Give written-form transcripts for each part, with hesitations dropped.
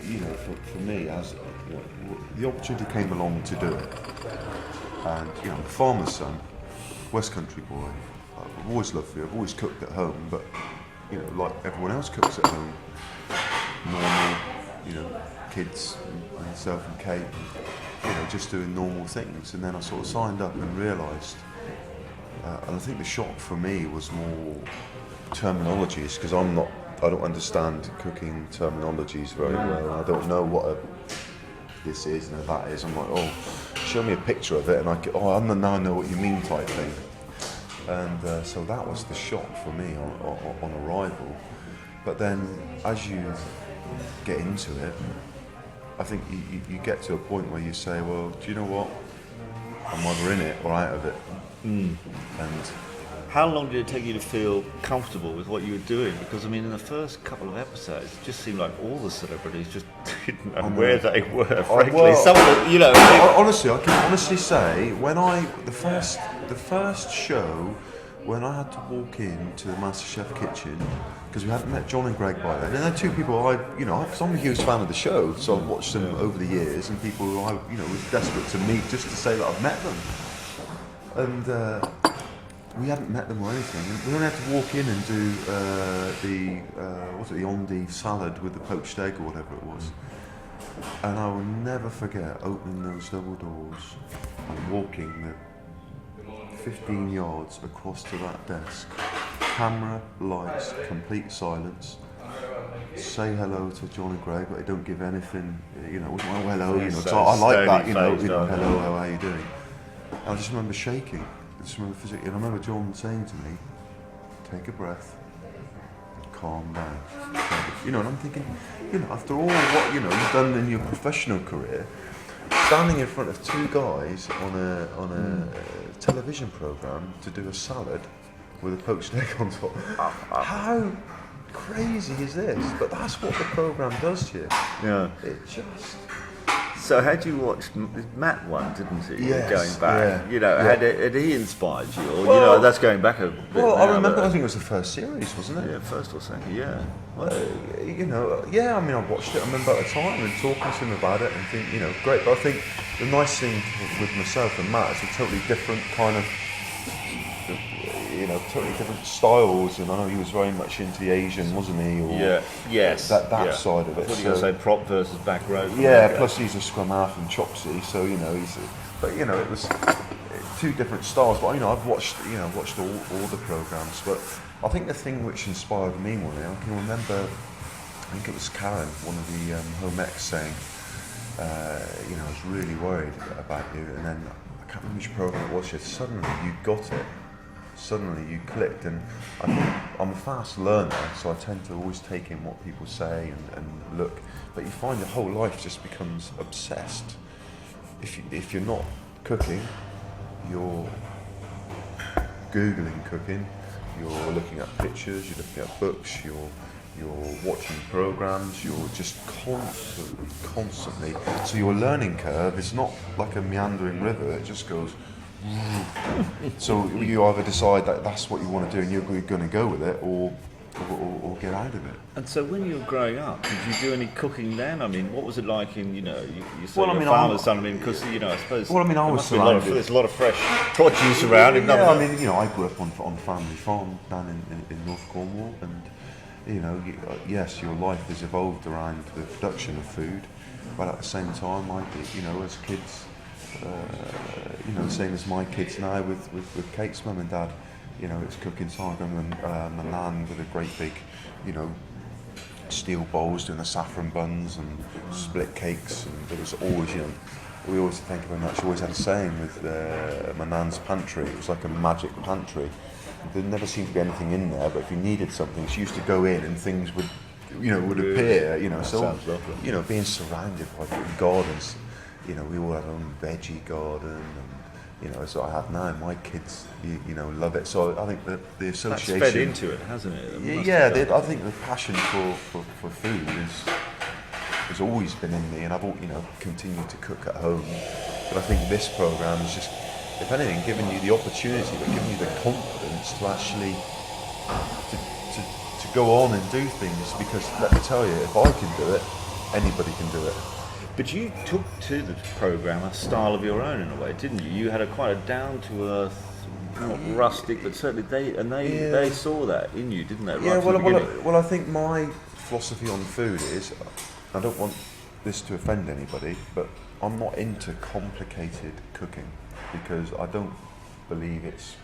for me, as the opportunity came along to do it, and I'm a farmer's son, West Country boy. I've always loved food. I've always cooked at home, but like everyone else cooks at home, normal, kids, and myself and Kate, just doing normal things. And then I sort of signed up and realised, and I think the shock for me was more terminologies, because I don't understand cooking terminologies very well. I don't know what this is and that is. I'm like, oh, show me a picture of it, and I now know what you mean type thing. And so that was the shock for me on arrival. But then as you get into it, I think you get to a point where you say, well, do you know what? I'm either in it or out of it. And how long did it take you to feel comfortable with what you were doing? Because, in the first couple of episodes, it just seemed like all the celebrities just didn't know where they were, frankly. Some of them, honestly, I can honestly say, when the first show, when I had to walk into the Masterchef kitchen, because we hadn't met John and Greg by then, and they're two people because I'm a huge fan of the show, so I've watched them over the years, and people who I, was desperate to meet just to say that I've met them. And we hadn't met them or anything, and we only had to walk in and do the endive salad with the poached egg or whatever it was. And I will never forget opening those double doors and walking the 15 yards across to that desk. Camera, lights, complete silence. Say hello to John and Greg, but they don't give anything, it wasn't like, hello, so I like that, hello, how are you doing? And I just remember shaking. I remember physically, and I remember John saying to me, take a breath, calm down. And I'm thinking, after all what you've done in your professional career, standing in front of two guys on a television program to do a salad with a poached egg on top. How crazy is this? But that's what the program does to you. Yeah. It just. So had you watched Matt one, didn't he? Yes, going back, yeah. Had he inspired you, or that's going back a bit? Well, now, I remember. I think it was the first series, wasn't it? Yeah, first or second. Yeah. I watched it. I remember at the time and talking to him about it and think, great. But I think the nice thing with myself and Matt is a totally different kind of. Totally different styles, and I know he was very much into the Asian, wasn't he? Or Yes. That side of it. I thought you were going to say prop versus back row. Yeah, plus he's a scrum half and Chopsy, so it was two different styles. But I've watched all the programs. But I think the thing which inspired me more, I can remember, I think it was Karen, one of the home ex, saying, I was really worried about you, and then I can't remember which program it was. Suddenly you got it. Suddenly you clicked, and I think I'm a fast learner, so I tend to always take in what people say and look. But you find your whole life just becomes obsessed. If you're not cooking, you're Googling cooking, you're looking at pictures, you're looking at books, you're watching programs, you're just constantly. So your learning curve is not like a meandering river, it just goes. So you either decide that that's what you want to do and you're going to go with it, or get out of it. And so when you were growing up, did you do any cooking then? What was it like in, you said well, your farmer's son, because, I suppose... Well, I was surrounded... There's a lot of fresh produce around. I grew up on family farm down in North Cornwall, and, yes, your life has evolved around the production of food, but at the same time, as kids... same as my kids now with Kate's mum and dad, it's cooking sorghum and my nan with a great big, steel bowls doing the saffron buns and split cakes, and there was always, we always thank you very much. Always had a saying with my nan's pantry. It was like a magic pantry. There never seemed to be anything in there, but if you needed something, she used to go in and things would appear. So being surrounded by gardens. We all had our own veggie garden, and so I have now. My kids, love it. So I think the association. That's fed into it, hasn't it? I think the passion for food has always been in me, and I've continued to cook at home. But I think this program is just, if anything, giving you the opportunity, but giving you the confidence to actually to go on and do things. Because let me tell you, if I can do it, anybody can do it. But you took to the program a style of your own in a way, didn't you? You had quite a down to earth, not rustic, but certainly they saw that in you, didn't they? Yeah, Right from the beginning? well, I think my philosophy on food is, I don't want this to offend anybody, but I'm not into complicated cooking because I don't believe it's,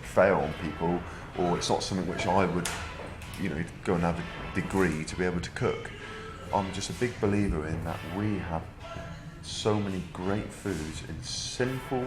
fair on people, or it's not something which I would, go and have a degree to be able to cook. I'm just a big believer in that we have so many great foods, and simple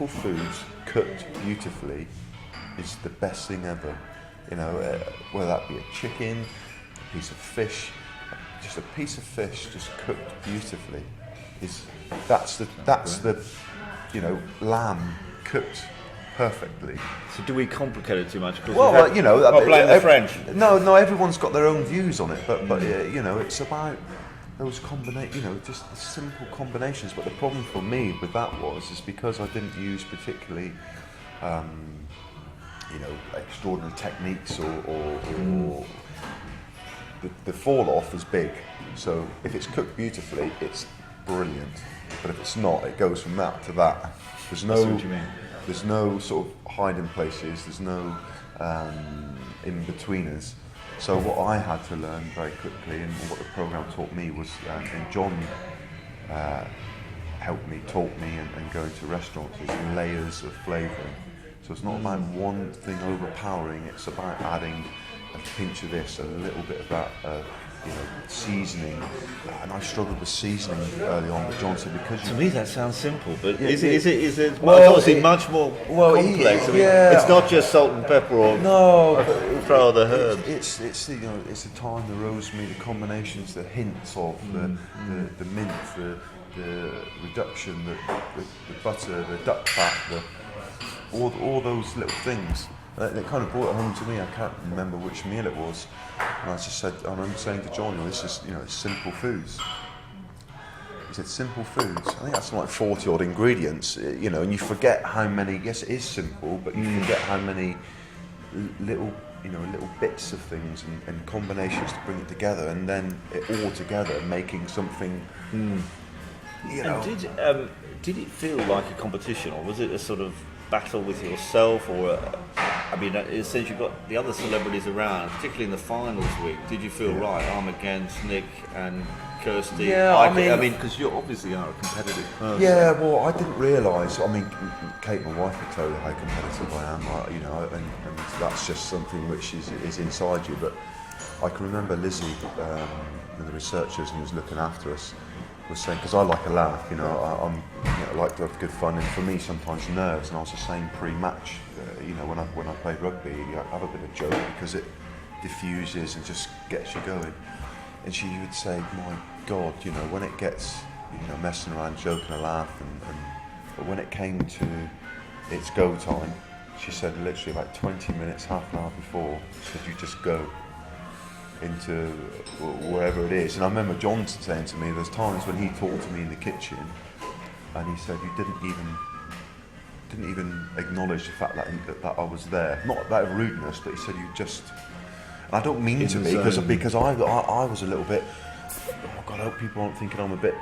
foods cooked beautifully is the best thing ever. Whether that be a chicken, a piece of fish, just a piece of fish just cooked beautifully that's the lamb cooked perfectly. So do we complicate it too much? Well, I blame the French. No, everyone's got their own views on it, but it's about those just the simple combinations. But the problem for me with that is because I didn't use particularly, extraordinary techniques or the fall off is big. So if it's cooked beautifully, it's brilliant. But if it's not, it goes from that to that. There's no. I see what you mean. There's no sort of hiding places. There's no in betweeners. So what I had to learn very quickly, and what the program taught me was, and John taught me, and going to restaurants is layers of flavouring. So it's not about one thing overpowering. It's about adding a pinch of this, a little bit of that, seasoning. And I struggled with seasoning early on, but John said because to me that sounds simple, but is it? Well, Well, it's obviously much more complex. It's not just salt and pepper or throw the herbs. It's the it's the thyme, the rosemary, the combinations, the hints of the mint, the reduction, the butter, the duck fat, all those little things. It kind of brought it home to me. I can't remember which meal it was, and I remember saying to John, this is it's simple foods. He said simple foods. I think that's like 40 odd ingredients, and you forget how many. Yes, it is simple, but you forget how many little bits of things and combinations to bring it together, and then it all together making something. And did it feel like a competition, or was it a sort of battle with yourself, or since you've got the other celebrities around, particularly in the finals week, did you feel right? I'm against Nick and Kirsty. Yeah, because you obviously are a competitive person. Yeah, well, I didn't realise. Kate, my wife, will tell you how competitive I am. And that's just something which is inside you. But I can remember Lizzie, one of the researchers who was looking after us, was saying, because I like a laugh, I like to have good fun, and for me sometimes nerves, and I was the same pre-match, when I played rugby, I have a bit of joke because it diffuses and just gets you going. And she would say, my God, when it gets, messing around, joking, a laugh, but when it came to its go time, she said literally about 20 minutes, half an hour before, she said, you just go into wherever it is. And I remember John saying to me, there's times when he talked to me in the kitchen and he said, you didn't even acknowledge the fact that I was there. Not that of rudeness, but he said, you just, and I don't mean to be, because I was a little bit, oh God, I hope people aren't thinking I'm a bit,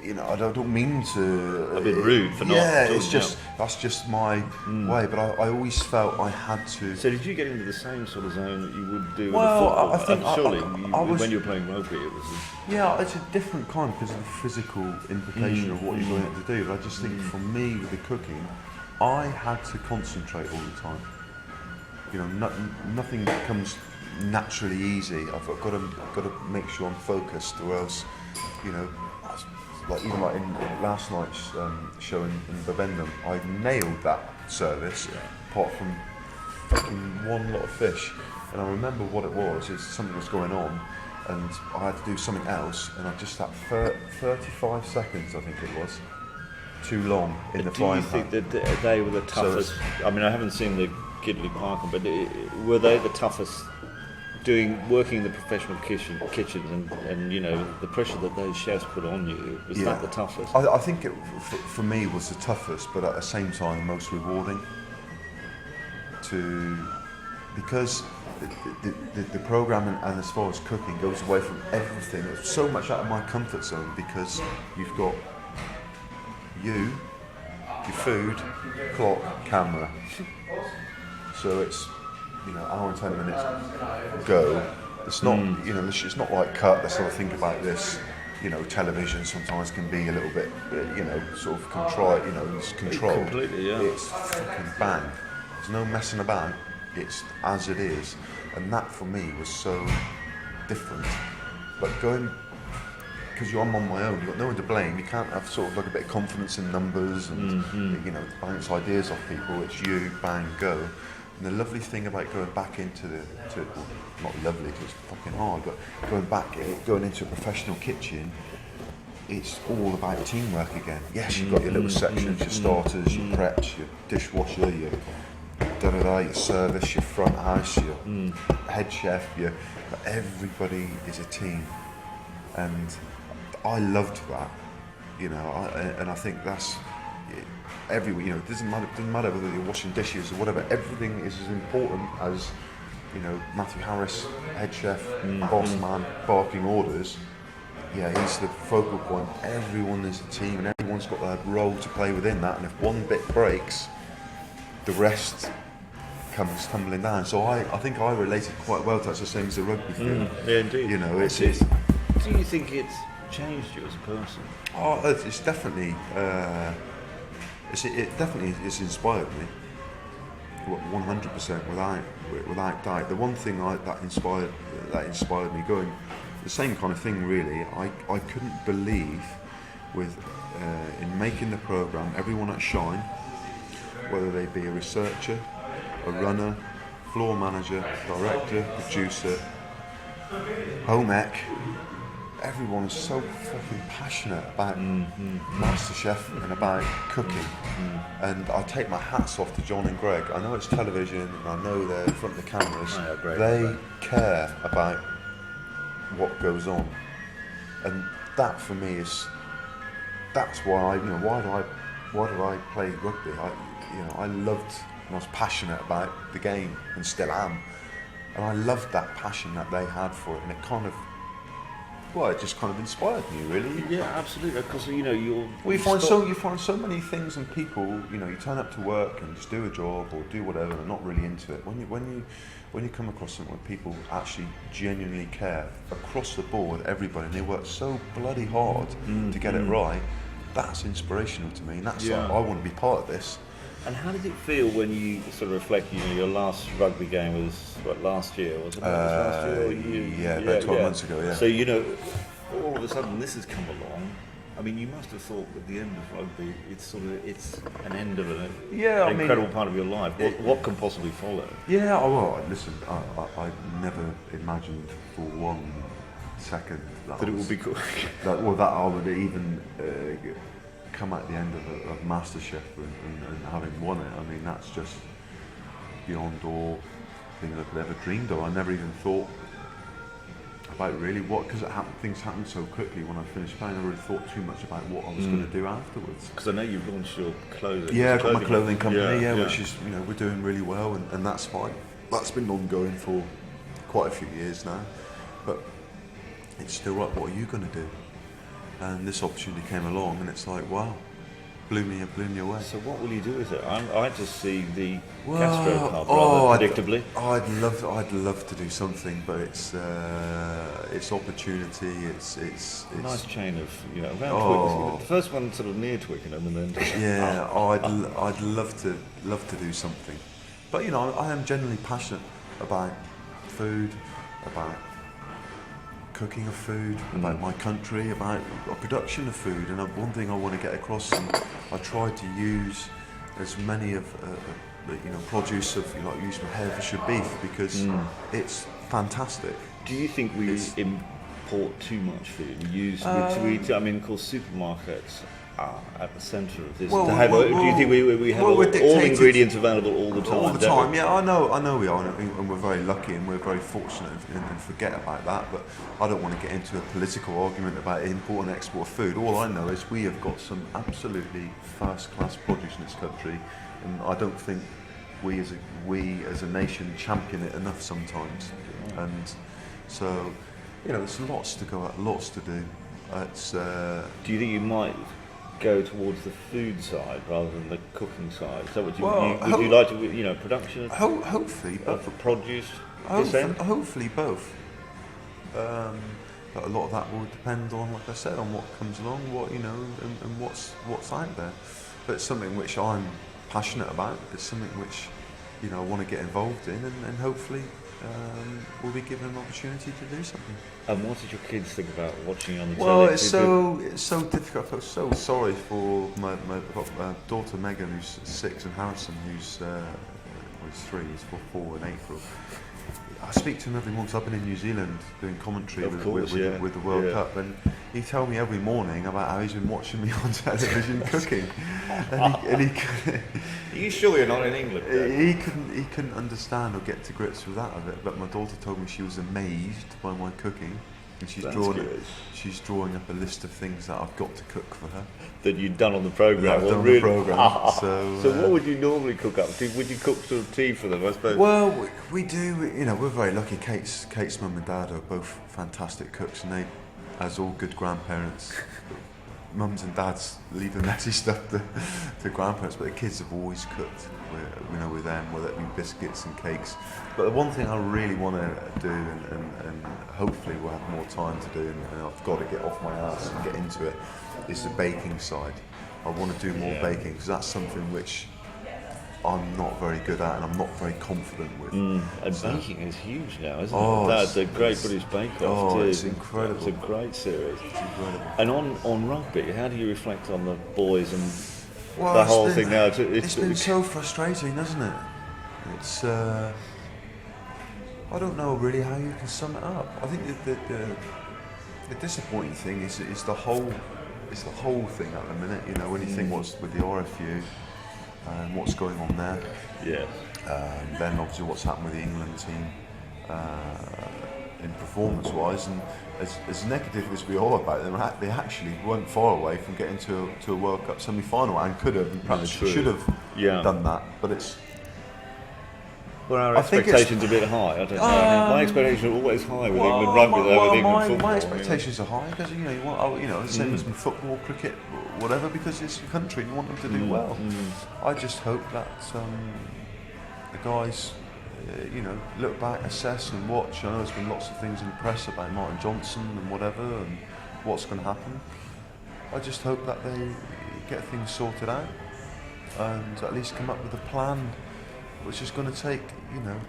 I don't mean to... A bit rude for not... Yeah, it's just, that's just my way, but I always felt I had to... So did you get into the same sort of zone that you would do well, with football? I think when you were playing rugby, it was... Yeah, it's a different kind because of the physical implication of what you're going to do, but I just think for me, with the cooking, I had to concentrate all the time. Nothing comes naturally easy. I've got to make sure I'm focused, or else, like in last night's show in Bibendum, I nailed that service, apart from fucking one lot of fish. And I remember what it was. Something was going on, and I had to do something else, and I just that 35 seconds, I think it was, too long in the frying pan. Do you think that they were the toughest? I haven't seen the Gidley Parker, but were they the toughest? Working in the professional kitchens and the pressure that those chefs put on you, was that the toughest? I think it for me was the toughest, but at the same time most rewarding. To because the program and as far as cooking goes away from everything. It's so much out of my comfort zone because you've got your food, clock, camera. So it's, hour and 10 minutes go. It's not, it's not like cut. Let's sort of think about this. Television sometimes can be a little bit, sort of contrite. It's control. Completely, yeah. It's fucking bang. There's no messing about. It's as it is, and that for me was so different. But because I'm on my own, you've got no one to blame. You can't have sort of like a bit of confidence in numbers and bounce ideas off people. It's you, bang, go. And the lovely thing about going back into not lovely because it's fucking hard, but going into a professional kitchen, it's all about teamwork again. Yes, you've got your little sections, your starters, your preps, your dishwasher, your your service, your front house, your head chef, everybody is a team. And I loved that, and I think that's everywhere. It doesn't matter whether you're washing dishes or whatever. Everything is as important as Matthew Harris, head chef, boss man, barking orders. Yeah, he's the focal point. Everyone is a team, and everyone's got their role to play within that. And if one bit breaks, the rest comes tumbling down. So I think I related quite well to that. It's the same as the rugby thing. Yeah, indeed. It's do you think it's changed you as a person? Oh, it's definitely. It definitely has inspired me. 100% without doubt. The one thing that inspired me going, the same kind of thing really. I couldn't believe in making the programme, everyone at Shine, whether they be a researcher, a runner, floor manager, director, producer, home ec, everyone's so fucking passionate about Masterchef and about cooking. And I take my hats off to John and Greg. I know it's television, and I know they're in front of the cameras. They care about what goes on, and that for me that's why why did I play rugby? I loved and I was passionate about the game and still am, and I loved that passion that they had for it, and it just kind of inspired me, really. Yeah, absolutely. Because you find so many things and people. You turn up to work and just do a job or do whatever, and they're not really into it. When you come across something where people actually genuinely care across the board, everybody, and they work so bloody hard to get it right, that's inspirational to me. And that's like, I want to be part of this. And how did it feel when you sort of reflect? Your last rugby game was last year, wasn't it? Last year, about 12 months ago. Yeah. So all of a sudden this has come along. I mean, you must have thought at the end of rugby, it's an end of an incredible part of your life. What can possibly follow? Yeah. Well, listen, I never imagined for 1 second that it would be cool. that I would even. Come at the end of Masterchef and having won it. I mean, that's just beyond all things I could ever dreamed of. I never even thought about really because things happened so quickly when I finished playing. I never really thought too much about what I was going to do afterwards. Because I know you've launched your clothing. Yeah, I've got my clothing company. Which is we're doing really well, and that's fine. That's been ongoing for quite a few years now, but it's still right. What are you going to do? And this opportunity came along, and it's like, wow, blew me away. So what will you do with it? I just see the gastro path rather predictably. I'd love to do something, but it's opportunity. It's a nice chain of around Twickenham. The first one sort of near Twickenham, and then I'd love to do something, but I am genuinely passionate about food, about cooking of food, about my country, about a production of food, and one thing I want to get across, and I tried to use as many of produce of use from Herefordshire beef because it's fantastic. Do you think we import too much food? Of course, supermarkets are at the centre of this. Do you think we have all ingredients available all the time? All the time, yeah. I know we are, and we're very lucky and we're very fortunate, and forget about that. But I don't want to get into a political argument about import and export of food. All I know is we have got some absolutely first-class produce in this country, and I don't think we as a nation champion it enough sometimes, and so there's lots to go at, lots to do. It's. Do you think you might go towards the food side rather than the cooking side? So would you like to, production? Hopefully, for produce. Hopefully both. But a lot of that will depend on, like I said, on what comes along, and what's out there. But it's something which I'm passionate about. It's something which, I want to get involved in, and hopefully we'll be given an opportunity to do something. And what did your kids think about watching on the telly? Well, it's so difficult. I feel so sorry for my daughter Megan, who's 6, and Harrison, who's 3. He's 4 in April. I speak to him every morning. I've been in New Zealand doing commentary with the World Cup, and he tells me every morning about how he's been watching me on television cooking. And Are you sure you're not in England? He couldn't understand or get to grips with that of it. But my daughter told me she was amazed by my cooking, and she's drawing up a list of things that I've got to cook for her. That you'd done on the programme. So what would you normally cook up? Would you cook sort of tea for them, I suppose? Well, we do. We're very lucky. Kate's mum and dad are both fantastic cooks, and they, as all good grandparents, mums and dads leave the messy stuff to grandparents, but the kids have always cooked with them, whether it be biscuits and cakes. But the one thing I really want to do, and hopefully we'll have more time to do, and I've got to get off my ass and get into it, is the baking side. I want to do more baking, because that's something which I'm not very good at, and I'm not very confident with. And baking is huge now, isn't it? That's the Great British Bake Off. It's incredible. It's a great series. It's incredible. And on rugby, how do you reflect on the boys and the whole thing now? It's been so frustrating, hasn't it? It's I don't know really how you can sum it up. I think the disappointing thing is the whole thing at the minute. When you think what's with the RFU and what's going on there. Yeah. Then obviously what's happened with the England team in performance-wise, and as negative as we are about them, they actually weren't far away from getting to a World Cup semi-final, and could have, and perhaps should have done that. But it's. Well, our expectations are a bit high. I don't know. My expectations are always high with England rugby, though, with England football. My expectations are high because you want, same as in football, cricket, whatever, because it's your country and you want them to do well. I just hope that the guys, look back, assess and watch. I know there's been lots of things in the press about Martin Johnson and whatever and what's going to happen. I just hope that they get things sorted out and at least come up with a plan which is going to take,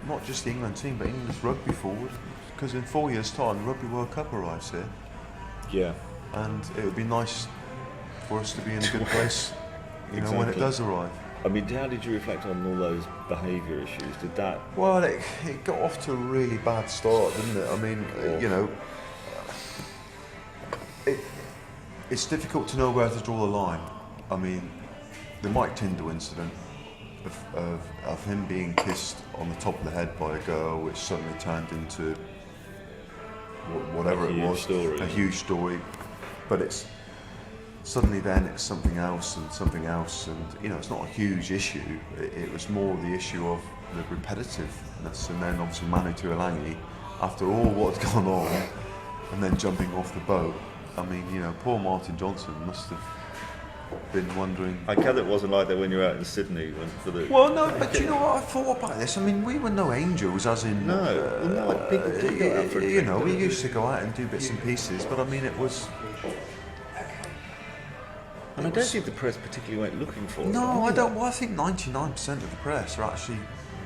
not just the England team, but England's rugby forward. Because in 4 years' time, the Rugby World Cup arrives here. Yeah. And it would be nice for us to be in a good place, when it does arrive. I mean, how did you reflect on all those behaviour issues? Did that... Well, it got off to a really bad start, didn't it? I mean, it's difficult to know where to draw the line. I mean, the Mike Tyndall incident, of him being kissed on the top of the head by a girl, which suddenly turned into whatever it was, a huge story. But it's suddenly then it's something else, and it's not a huge issue. It was more the issue of the repetitiveness, and then obviously Manu Tuilagi, after all what's gone on, and then jumping off the boat. I mean, poor Martin Johnson must have been wondering. I gather it wasn't like that when you were out in Sydney. Well, no, but you know what I thought about this? I mean, we were no angels, as in. No, people do go out for a drink. We used to go out and do bits and pieces, but I mean, it was. And I don't think the press particularly went looking for it. No, I don't. Well, I think 99% of the press are actually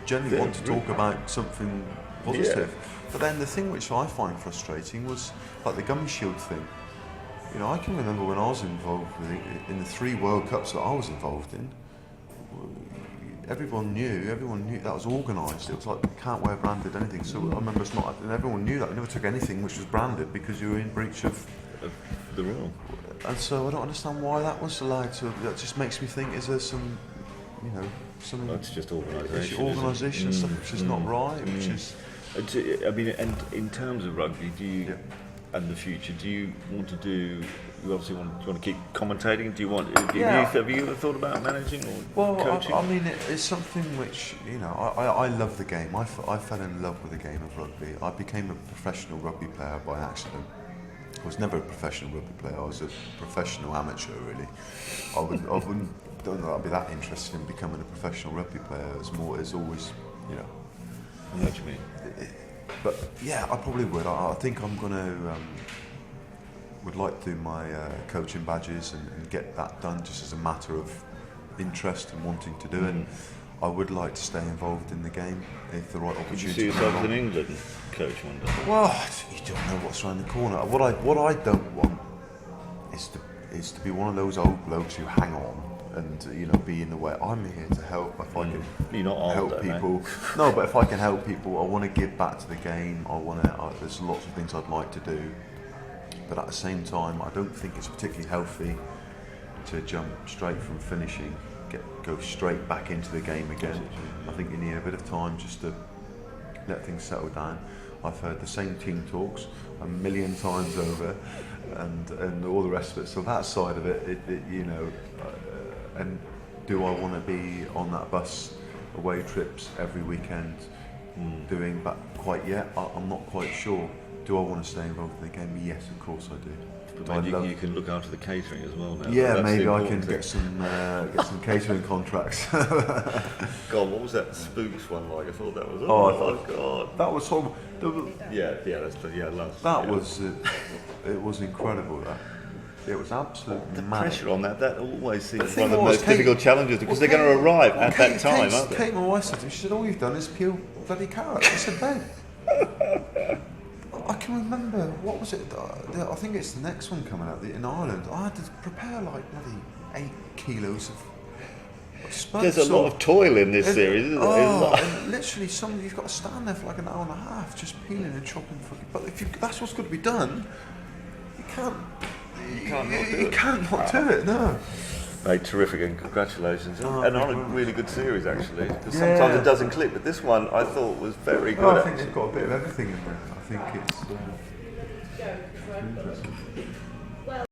generally want to talk about something positive. Yeah. But then the thing which I find frustrating was like the gum shield thing. I can remember when I was involved with it, in the 3 World Cups that I was involved in, everyone knew that was organised. It was like, you can't wear branded anything. So I remember and everyone knew that. We never took anything which was branded because you were in breach of the rule. And so I don't understand why that was allowed to. That just makes me think, is there some, some... It's just organisation. Organisation stuff which is not right, which is... I mean, and in terms of rugby, do you... Yeah. and the future? Do you want to do? You obviously want to keep commentating. Do you want? Have you ever thought about managing or coaching? I mean, it's something which I love the game. I fell in love with the game of rugby. I became a professional rugby player by accident. I was never a professional rugby player. I was a professional amateur, really. I don't know I'd be that interested in becoming a professional rugby player. It's always, What do you mean? But yeah, I probably would. I think I'm gonna would like to do my coaching badges and get that done just as a matter of interest and wanting to do it. I would like to stay involved in the game if the right opportunity. Could you see yourself in England coach one day? Well, you don't know what's around the corner. What I don't want is to be one of those old blokes who hang on and be in the way. I'm here to help. If I can You're not old, help though, people, mate. no. But if I can help people, I want to give back to the game. There's lots of things I'd like to do, but at the same time, I don't think it's particularly healthy to jump straight from finishing, go straight back into the game again. I think you need a bit of time just to let things settle down. I've heard the same team talks a million times over, and all the rest of it. So that side of it, and do I want to be on that bus away trips every weekend doing that quite yet? I'm not quite sure. Do I want to stay involved in the game? Yes, of course I do. But you can look after the catering as well now. Yeah, That's maybe the I can important get some catering contracts. God, what was that Spooks one like? I thought that was. God, that was horrible. That was it was incredible. It was absolutely the mad. pressure on that always seems The one of the thing was, most difficult challenges because they're going to arrive at that time, aren't they? Kate, my wife, said to me, she said, "All you've done is peel bloody carrots." I said, "Ben, I can remember, what was it? I think it's the next one coming out in Ireland. I had to prepare like bloody 8 kilos of spuds. There's a lot of toil in this series, isn't there? And literally, you've got to stand there for like an hour and a half just peeling and chopping. But if that's what's got to be done, you can't. You can't not do it. No. Mate, terrific, and congratulations. Oh, and on a really good series, actually. Because sometimes it doesn't click, but this one I thought was very good. I think they've got a bit of everything in there. I think it's interesting.